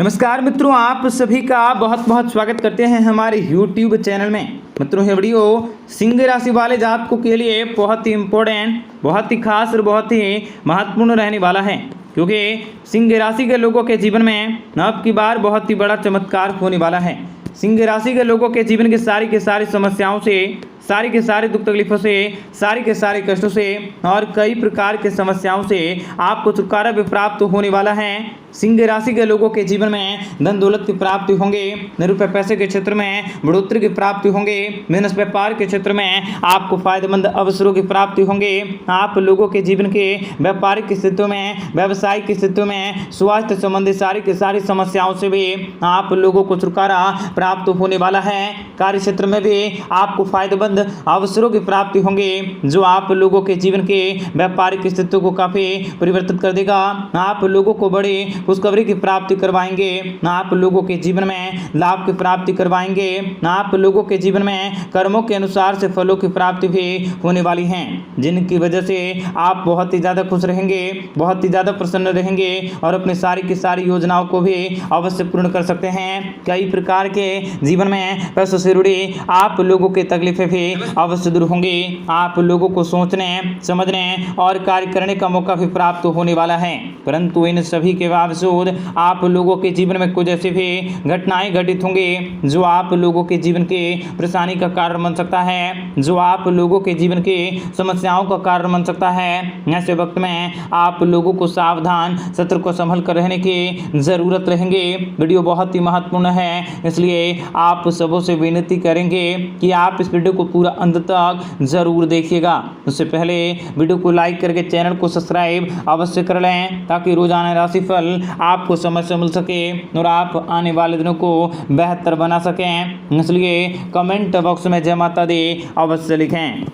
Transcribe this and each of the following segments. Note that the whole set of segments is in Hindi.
नमस्कार मित्रों, आप सभी का बहुत बहुत स्वागत करते हैं हमारे YouTube चैनल में। मित्रों, ये वीडियो सिंह राशि वाले जातकों के लिए बहुत ही इम्पोर्टेंट, बहुत ही खास और बहुत ही महत्वपूर्ण रहने वाला है, क्योंकि सिंह राशि के लोगों के जीवन में अब की बार बहुत ही बड़ा चमत्कार होने वाला है। सिंह राशि के लोगों के जीवन की सारी समस्याओं से, सारी के सारे दुख तकलीफों से, सारे के सारे कष्टों से और कई प्रकार के समस्याओं से आपको छुटकारा भी प्राप्त होने वाला है। सिंह राशि के लोगों के जीवन में धन दौलत की प्राप्ति होंगे, रुपए पैसे के क्षेत्र में बढ़ोतरी की प्राप्ति होंगे, बिजनेस व्यापार के क्षेत्र में आपको फायदेमंद अवसरों की प्राप्ति होंगे। आप लोगों के जीवन के व्यापारिक स्थितियों में, व्यवसायिक स्थितियों में, स्वास्थ्य संबंधी सारी की सारी समस्याओं से भी आप लोगों को छुटकारा प्राप्त होने वाला है। कार्य क्षेत्र में भी आपको फायदेमंद अवसरों की प्राप्ति होंगे, जो आप लोगों के जीवन के व्यापारिक स्थितियों को काफी परिवर्तित कर देगा। आप लोगों को बड़ी खुशखबरी की प्राप्ति करवाएंगे, आप लोगों के जीवन में लाभ की प्राप्ति करवाएंगे, आप लोगों के जीवन में कर्मों के अनुसार से फलों की प्राप्ति भी होने वाली है, जिनकी वजह से आप बहुत ही ज्यादा खुश रहेंगे, बहुत ही ज्यादा प्रसन्न रहेंगे और अपनी सारी की सारी योजनाओं को भी अवश्य पूर्ण कर सकते हैं। कई प्रकार के जीवन में पैसों से जुड़ी आप लोगों की तकलीफें भी अवश्य दूर होंगी। आप लोगों को सोचने, समझने और कार्य करने का मौका भी प्राप्त होने वाला है, परंतु इन सभी के बावजूद आप लोगों के जीवन में कुछ ऐसी भी घटनाएं घटित होंगी जो आप लोगों के जीवन के परेशानी का कारण बन सकता है, जो आप लोगों के जीवन के समस्याओं का कारण बन सकता है। ऐसे वक्त में आप लोगों को सावधान, सतर्क को संभल कर रहने की जरूरत रहेंगे। वीडियो बहुत ही महत्वपूर्ण है, इसलिए आप सबों से विनती करेंगे कि आप इस वीडियो को पूरा अंत तक जरूर देखिएगा। उससे पहले वीडियो को लाइक करके चैनल को सब्सक्राइब अवश्य कर लें, ताकि रोजाना राशिफल आपको समय से मिल सके और आप आने वाले दिनों को बेहतर बना सकें। इसलिए कमेंट बॉक्स में जय माता दी अवश्य लिखें।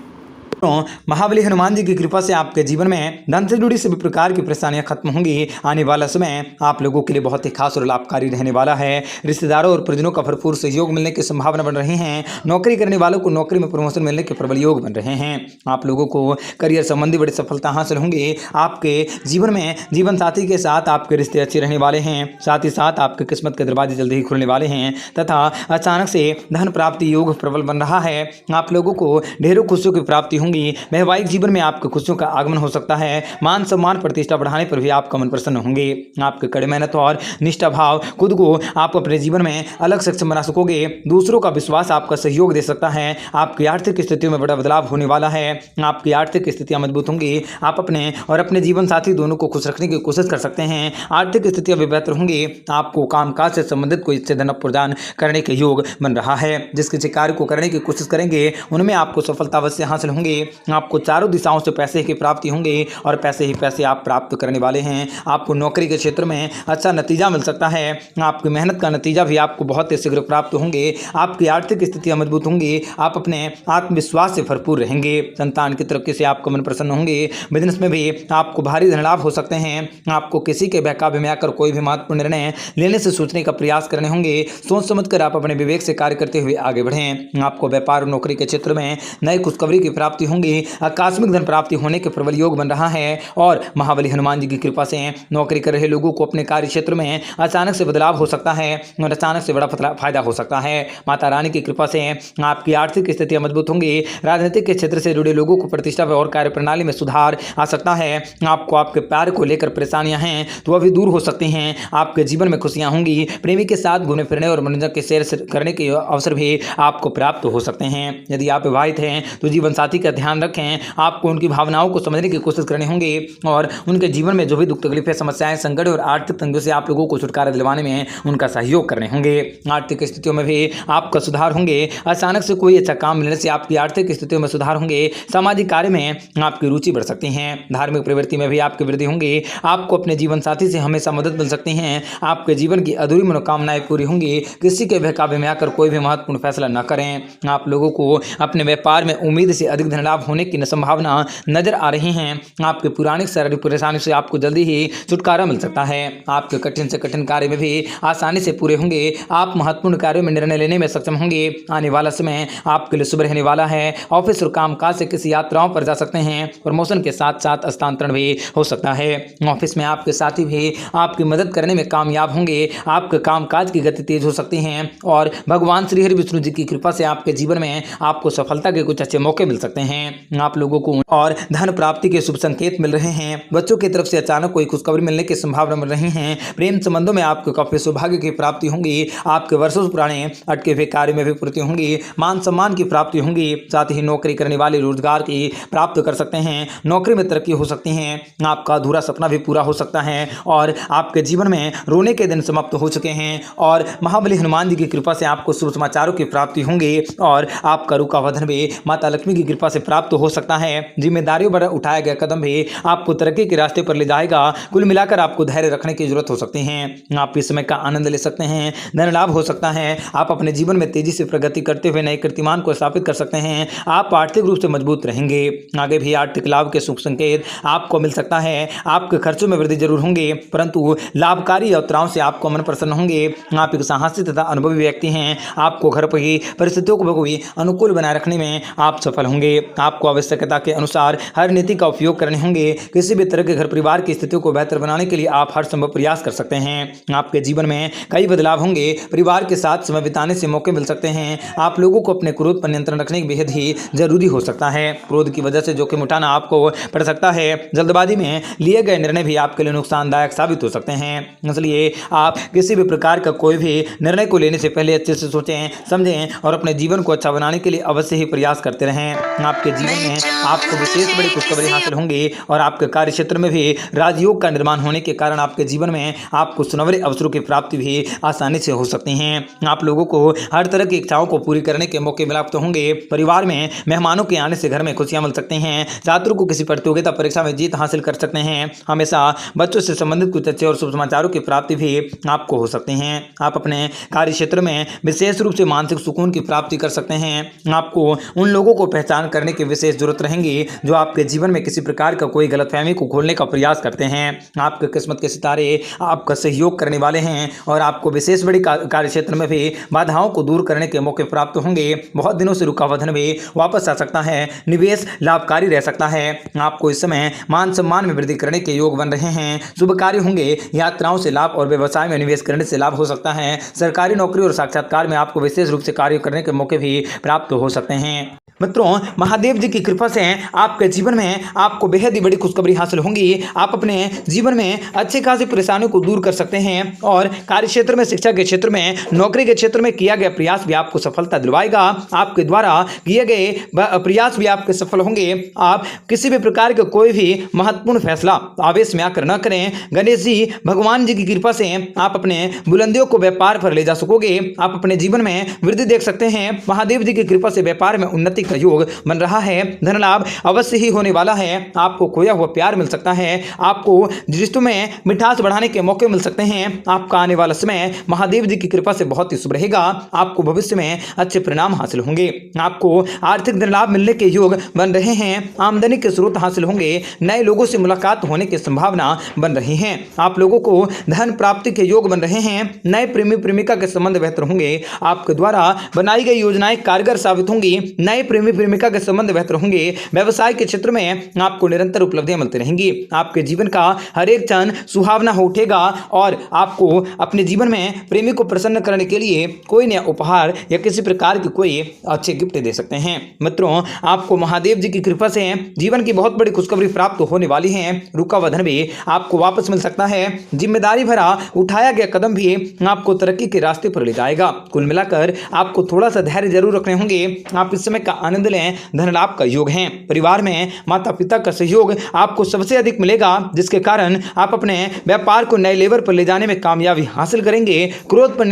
महाबली हनुमान जी की कृपा से आपके जीवन में धन से जुड़ी सभी प्रकार की परेशानियां खत्म होंगी। आने वाला समय आप लोगों के लिए बहुत ही खास और लाभकारी रहने वाला है। रिश्तेदारों और परिजनों का भरपूर सहयोग मिलने की संभावना बन रही है। नौकरी करने वालों को नौकरी में प्रमोशन मिलने के प्रबल योग बन रहे हैं। आप लोगों को करियर संबंधी बड़ी सफलता हासिल होंगी। आपके जीवन में जीवन साथी के साथ आपके रिश्ते अच्छे रहने वाले हैं। साथ ही साथ आपके किस्मत के दरवाजे जल्दी ही खुलने वाले हैं तथा अचानक से धन प्राप्ति योग प्रबल बन रहा है। आप लोगों को ढेरों खुशियों की प्राप्ति होंगी। वैवाहिक जीवन में आपके खुशियों का आगमन हो सकता है। मान सम्मान प्रतिष्ठा बढ़ाने पर भी आपका मन प्रसन्न होंगे। आपके कड़ी मेहनत और निष्ठा भाव खुद को आप अपने जीवन में अलग सक्षम बना सकोगे। दूसरों का विश्वास आपका सहयोग दे सकता है। आपकी आर्थिक स्थितियों में बड़ा बदलाव होने वाला है। आपकी आर्थिक स्थितियां मजबूत होंगी। आप अपने और अपने जीवन साथी दोनों को खुश रखने की कोशिश कर सकते हैं। आर्थिक स्थितियां भी बेहतर होंगी। आपको कामकाज से संबंधित कोई इससे धन प्रदान करने के योग बन रहा है। जिस किसी कार्य को करने की कोशिश करेंगे उनमें आपको सफलता अवश्य हासिल होंगी। आपको चारों दिशाओं से पैसे की प्राप्ति होंगी और पैसे ही पैसे आप प्राप्त करने वाले हैं। आपको नौकरी के क्षेत्र में अच्छा नतीजा मिल सकता है। आपकी मेहनत का नतीजा भी आपको बहुत ही शीघ्र प्राप्त होंगे। आपकी आर्थिक स्थितियां मजबूत होंगी। आप अपने आत्मविश्वास से भरपूर रहेंगे। संतान की तरक्की से आपका मन प्रसन्न होंगे। बिजनेस में भी आपको भारी धन लाभ हो सकते हैं। आपको किसी के बहकावे में आकर कोई भी महत्वपूर्ण निर्णय लेने से सोचने का प्रयास करने होंगे। सोच समझकर आप अपने विवेक से कार्य करते हुए आगे बढ़ें। आपको व्यापार और नौकरी के क्षेत्र में नई खुशखबरी की प्राप्ति होंगी। आकस्मिक धन प्राप्ति होने के प्रबल योग बन रहा है और महाबली हनुमान जी की कृपा से नौकरी कर रहे लोगों को अपने कार्य क्षेत्र में अचानक से बदलाव हो सकता है और अचानक से बड़ा फायदा हो सकता है। माता रानी की कृपा से आपकी आर्थिक स्थितियां मजबूत होंगी। राजनीतिक के क्षेत्र से जुड़े लोगों को प्रतिष्ठा और कार्य प्रणाली में सुधार आ सकता है। आपको आपके प्यार को लेकर परेशानियां हैं तो वह भी दूर हो सकती हैं। आपके जीवन में खुशियां होंगी। प्रेमी के साथ घूमने फिरने और मनोरंजन के सैर करने के अवसर भी आपको प्राप्त हो सकते हैं। यदि आप विवाहित हैं तो जीवन साथी का ध्यान रखें। आपको उनकी भावनाओं को समझने की कोशिश करनी होंगी और उनके जीवन में जो भी दुख तकलीफें, समस्याएं, संकट और आर्थिक तंगियों से आप लोगों को छुटकारा दिलवाने में उनका सहयोग करने होंगे। आर्थिक स्थितियों में भी आपका सुधार होंगे। अचानक से कोई अच्छा काम मिलने से आपकी आर्थिक स्थितियों में सुधार होंगे। सामाजिक कार्य में आपकी रुचि बढ़ सकती है। धार्मिक प्रवृत्ति में भी आपकी वृद्धि होंगी। आपको अपने जीवन साथी से हमेशा मदद मिल सकती है। आपके जीवन की अधूरी मनोकामनाएं पूरी होंगी। किसी के बहकावे में आकर कोई भी महत्वपूर्ण फैसला न करें। आप लोगों को अपने व्यापार में उम्मीद से अधिक धन लाभ होने की संभावना नजर आ रही है। आपके पुरानी शारीरिक परेशानी से आपको जल्दी ही छुटकारा मिल सकता है। आपके कठिन से कठिन कार्य में भी आसानी से पूरे होंगे। आप महत्वपूर्ण कार्यों में निर्णय लेने में सक्षम होंगे। आने वाला समय आपके लिए शुभ रहने वाला है। ऑफिस और कामकाज से किसी यात्राओं पर जा सकते हैं। प्रमोशन के साथ साथ स्थानांतरण भी हो सकता है। ऑफिस में आपके साथी भी आपकी मदद करने में कामयाब होंगे। आपके कामकाज की गति तेज हो सकती है और भगवान श्री हरि विष्णु जी की कृपा से आपके जीवन में आपको सफलता के कुछ अच्छे मौके मिल सकते हैं। आप लोगों को और धन प्राप्ति के शुभ संकेत मिल रहे हैं। बच्चों की तरफ से अचानक कोई खुशखबरी मिलने की संभावना मिल रही है। प्रेम संबंधों में आपको काफी सौभाग्य की प्राप्ति होंगी। आपके वर्षों पुराने अटके हुए कार्य में भी पूर्ति होंगी। मान सम्मान की प्राप्ति होंगी। साथ ही नौकरी करने वाले रोजगार की प्राप्त कर सकते हैं। नौकरी में तरक्की हो सकती है। आपका अधूरा सपना भी पूरा हो सकता है और आपके जीवन में रोने के दिन समाप्त हो चुके हैं और महाबली हनुमान जी की कृपा से आपको शुभ समाचारों की प्राप्ति होंगी और आपका रुका हुआ धन भी माता लक्ष्मी की कृपा से प्राप्त हो सकता है। जिम्मेदारियों पर उठाया गया कदम भी आपको तरक्की के रास्ते पर ले जाएगा। कुल मिलाकर आपको धैर्य रखने की जरूरत हो सकती है। आप इस समय का आनंद ले सकते हैं। धन लाभ हो सकता है। आप अपने जीवन में तेजी से प्रगति करते हुए नए कीर्तिमान को स्थापित कर सकते हैं। आप आर्थिक रूप से मजबूत रहेंगे। आगे भी आर्थिक लाभ के शुभ संकेत आपको मिल सकता है। आपके खर्चों में वृद्धि जरूर होंगे परंतु लाभकारी यात्राओं से आपको मन प्रसन्न होंगे। आप एक साहसी तथा अनुभवी व्यक्ति हैं। आपको घर पर ही परिस्थितियों को भी अनुकूल बनाए रखने में आप सफल होंगे। आपको आवश्यकता के अनुसार हर नीति का उपयोग करने होंगे। किसी भी तरह के घर परिवार की स्थितियों को बेहतर बनाने के लिए आप हर संभव प्रयास कर सकते हैं। आपके जीवन में कई बदलाव होंगे। परिवार के साथ समय बिताने से मौके मिल सकते हैं। आप लोगों को अपने क्रोध पर नियंत्रण रखने की बेहद ही जरूरी हो सकता है। क्रोध की वजह से जोखिम उठाना आपको पड़ सकता है। जल्दबाजी में लिए गए निर्णय भी आपके लिए नुकसानदायक साबित हो सकते हैं। इसलिए आप किसी भी प्रकार का कोई भी निर्णय को लेने से पहले अच्छे से सोचें, समझें और अपने जीवन को अच्छा बनाने के लिए अवश्य ही प्रयास करते रहें। आपके जीवन में आपको विशेष बड़ी खुशखबरी हासिल होंगी और आपके कार्य क्षेत्र में भी राजयोग का निर्माण होने के कारण आपके जीवन में आपको सुनहरे अवसरों की प्राप्ति भी आसानी से हो सकती है। आप लोगों को हर तरह की इच्छाओं को पूरी करने के मौके प्राप्त होंगे। परिवार में मेहमानों के आने से घर में खुशियां मिल सकती हैं। छात्रों को किसी प्रतियोगिता परीक्षा में जीत हासिल कर सकते हैं। हमेशा बच्चों से संबंधित कुछ अच्छे और शुभ समाचारों की प्राप्ति भी आपको हो सकते हैं। आप अपने कार्य क्षेत्र में विशेष रूप से मानसिक सुकून की प्राप्ति कर सकते हैं। आपको उन लोगों को पहचान करने की विशेष जरूरत रहेंगी जो आपके जीवन में किसी प्रकार का कोई गलतफहमी को खोलने का प्रयास करते हैं। आपके किस्मत के सितारे आपका सहयोग करने वाले हैं और आपको विशेष बड़ी कार्य क्षेत्र में भी बाधाओं को दूर करने के मौके प्राप्त होंगे। बहुत दिनों से रुका हुआ धन भी वापस आ सकता है। निवेश लाभकारी रह सकता है। आपको इस समय मान सम्मान में वृद्धि करने के योग बन रहे हैं। शुभ कार्य होंगे। यात्राओं से लाभ और व्यवसाय में निवेश करने से लाभ हो सकता है। सरकारी नौकरी और साक्षात्कार में आपको विशेष रूप से कार्य करने के मौके भी प्राप्त हो सकते हैं। मित्रों, महादेव जी की कृपा से आपके जीवन में आपको बेहद ही बड़ी खुशखबरी हासिल होंगी। आप अपने जीवन में अच्छी खासी परेशानियों को दूर कर सकते हैं और कार्य क्षेत्र में, शिक्षा के क्षेत्र में, नौकरी के क्षेत्र में किया गया प्रयास भी आपको सफलता दिलवाएगा। आपके द्वारा किए गए प्रयास भी आपके सफल होंगे। आप किसी भी प्रकार का कोई भी महत्वपूर्ण फैसला आवेश में आकर न करें। गणेश जी, भगवान जी की कृपा से आप अपने बुलंदियों को व्यापार पर ले जा सकोगे। आप अपने जीवन में वृद्धि देख सकते हैं। महादेव जी की कृपा से व्यापार में उन्नति का योग बन रहा है। धन लाभ अवश्य ही होने वाला है। आपको खोया हुआ प्यार मिल सकता है। आपको रिश्तों में मिठास बढ़ाने के मौके मिल सकते हैं। आपका आने वाला समय महादेव जी की कृपा से बहुत ही शुभ रहेगा। आपको भविष्य में अच्छे परिणाम हासिल होंगे। आपको आर्थिक धन लाभ मिलने के योग बन रहे हैं। आमदनी के स्रोत हासिल होंगे। नए लोगों से मुलाकात होने की संभावना बन रही है। आप लोगों को धन प्राप्ति के योग बन रहे हैं। नए प्रेमी प्रेमिका के संबंध बेहतर होंगे। आपके द्वारा बनाई गई योजनाएं कारगर साबित होंगी। नए प्रेमी प्रेमिका के संबंध बेहतर होंगे। व्यवसाय के क्षेत्र में आपको निरंतर उपलब्धियां मिलती रहेंगी। आपके जीवन का हर एक क्षण सुहावना हो उठेगा और आपको अपने जीवन में प्रेमी को प्रसन्न करने के लिए कोई नया उपहार या किसी प्रकार की कोई अच्छे गिफ्ट दे सकते हैं। मित्रों, आपको महादेव जी की कृपा से जीवन की बहुत बड़ी खुशखबरी प्राप्त होने वाली है। रुका हुआ धन भी आपको वापस मिल सकता है। जिम्मेदारी भरा उठाया गया कदम भी आपको तरक्की के रास्ते पर ले जाएगा। कुल मिलाकर आपको थोड़ा सा धैर्य जरूर रखने होंगे। आप इस समय का आनंद लें। धन लाभ का योग है। परिवार में माता पिता का सहयोग आपको सबसे अधिक मिलेगा, जिसके कारण आप अपने व्यापार को नए लेवल पर ले जाने में कामयाबी हासिल करेंगे। क्रोध पर